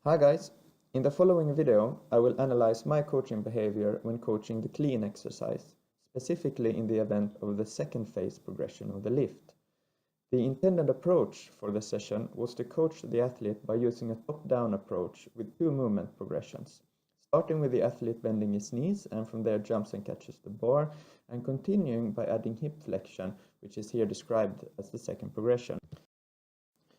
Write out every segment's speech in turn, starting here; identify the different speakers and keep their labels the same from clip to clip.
Speaker 1: Hi guys, in the following video I will analyze my coaching behavior when coaching the clean exercise, specifically in the event of the second phase progression of the lift. The intended approach for the session was to coach the athlete by using a top-down approach with two movement progressions, starting with the athlete bending his knees and from there jumps and catches the bar, and continuing by adding hip flexion, which is here described as the second progression.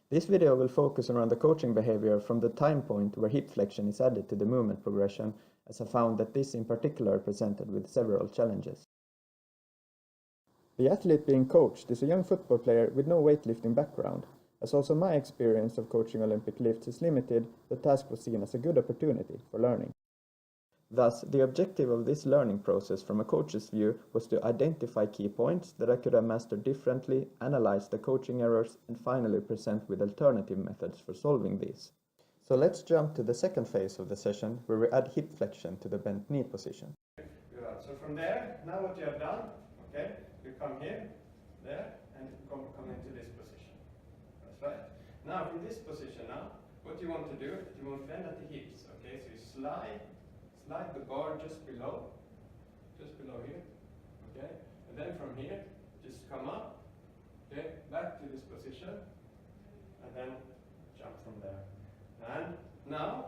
Speaker 1: This video will focus around the coaching behavior from the time point where hip flexion is added to the movement progression, as I found that this in particular presented with several challenges. The athlete being coached is a young football player with no weightlifting background. As also my experience of coaching Olympic lifts is limited, the task was seen as a good opportunity for learning. Thus, the objective of this learning process from a coach's view was to identify key points that I could have mastered differently, analyze the coaching errors, and finally present with alternative methods for solving these. So let's jump to the second phase of the session, where we add hip flexion to the bent knee position.
Speaker 2: So from there, now what you have done, okay, you come here, there, and come into this position. That's right. Now from this position now, what you want to do, you want to bend at the hips, okay, so you slide the bar just below here, okay, and then from here, just come up, okay, back to this position, and then jump from there. And now,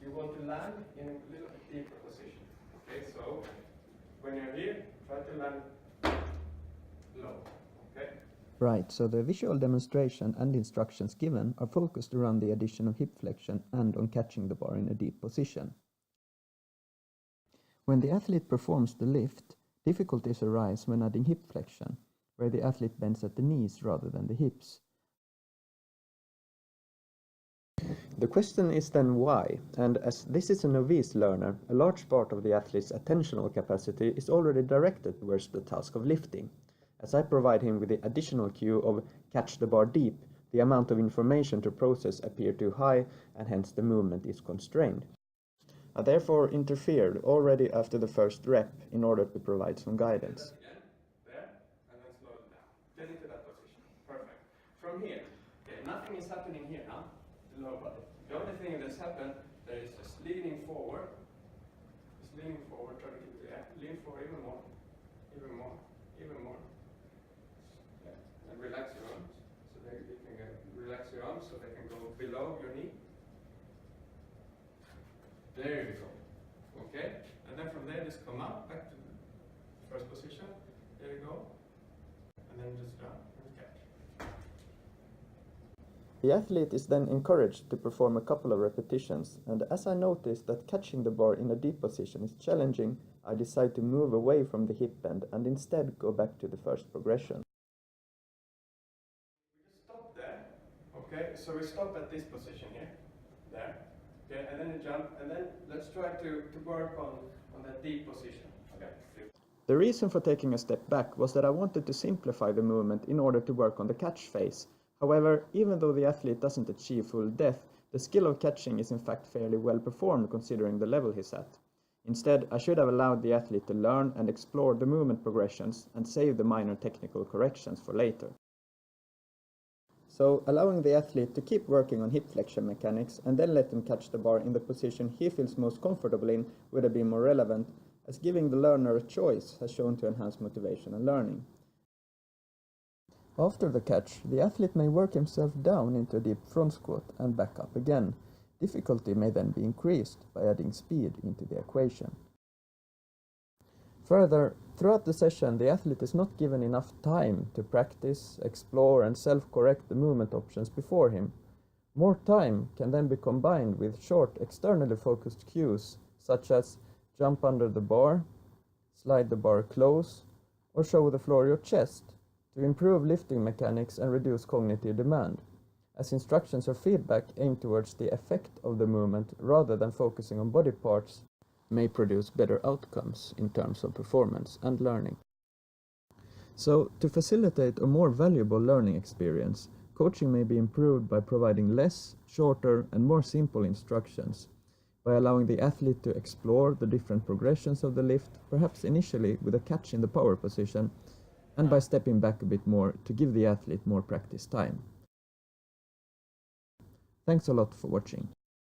Speaker 2: you want to land in a little bit deeper position, okay, so when you're here, try to land low, okay.
Speaker 1: Right, so the visual demonstration and instructions given are focused around the addition of hip flexion and on catching the bar in a deep position. When the athlete performs the lift, difficulties arise when adding hip flexion, where the athlete bends at the knees rather than the hips. The question is then why, and as this is a novice learner, a large part of the athlete's attentional capacity is already directed towards the task of lifting. As I provide him with the additional cue of catch the bar deep, the amount of information to process appears too high, and hence the movement is constrained. I therefore interfered already after the first rep in order to provide some guidance.
Speaker 2: Again, there, and then slow it down. Get into that position. Perfect. From here, okay, nothing is happening here now, the lower body. The only thing that's happened, there is just leaning forward. Just leaning forward, try to keep the air. Lean forward even more. Even more. Even more. Yeah. And relax your arms. So that you can relax your arms so they can go below your knee. There you go. Okay? And then from there, just come up, back to the first position. There you go. And then just jump and catch.
Speaker 1: The athlete is then encouraged to perform a couple of repetitions, and as I noticed that catching the bar in a deep position is challenging, I decide to move away from the hip bend and instead go back to the first progression.
Speaker 2: We just stop there. Okay? So we stop at this position here. There. Okay, and then you jump, and then let's try to work on that deep position. Okay.
Speaker 1: The reason for taking a step back was that I wanted to simplify the movement in order to work on the catch phase. However, even though the athlete doesn't achieve full depth, the skill of catching is in fact fairly well performed considering the level he's at. Instead, I should have allowed the athlete to learn and explore the movement progressions and save the minor technical corrections for later. So, allowing the athlete to keep working on hip flexion mechanics and then let him catch the bar in the position he feels most comfortable in would have been more relevant, as giving the learner a choice has shown to enhance motivation and learning. After the catch, the athlete may work himself down into a deep front squat and back up again. Difficulty may then be increased by adding speed into the equation. Further, throughout the session, the athlete is not given enough time to practice, explore, and self-correct the movement options before him. More time can then be combined with short, externally focused cues, such as jump under the bar, slide the bar close, or show the floor your chest, to improve lifting mechanics and reduce cognitive demand, as instructions or feedback aimed towards the effect of the movement rather than focusing on body parts may produce better outcomes in terms of performance and learning. So, to facilitate a more valuable learning experience, coaching may be improved by providing less, shorter, and more simple instructions, by allowing the athlete to explore the different progressions of the lift, perhaps initially with a catch in the power position, and by stepping back a bit more to give the athlete more practice time. Thanks a lot for watching.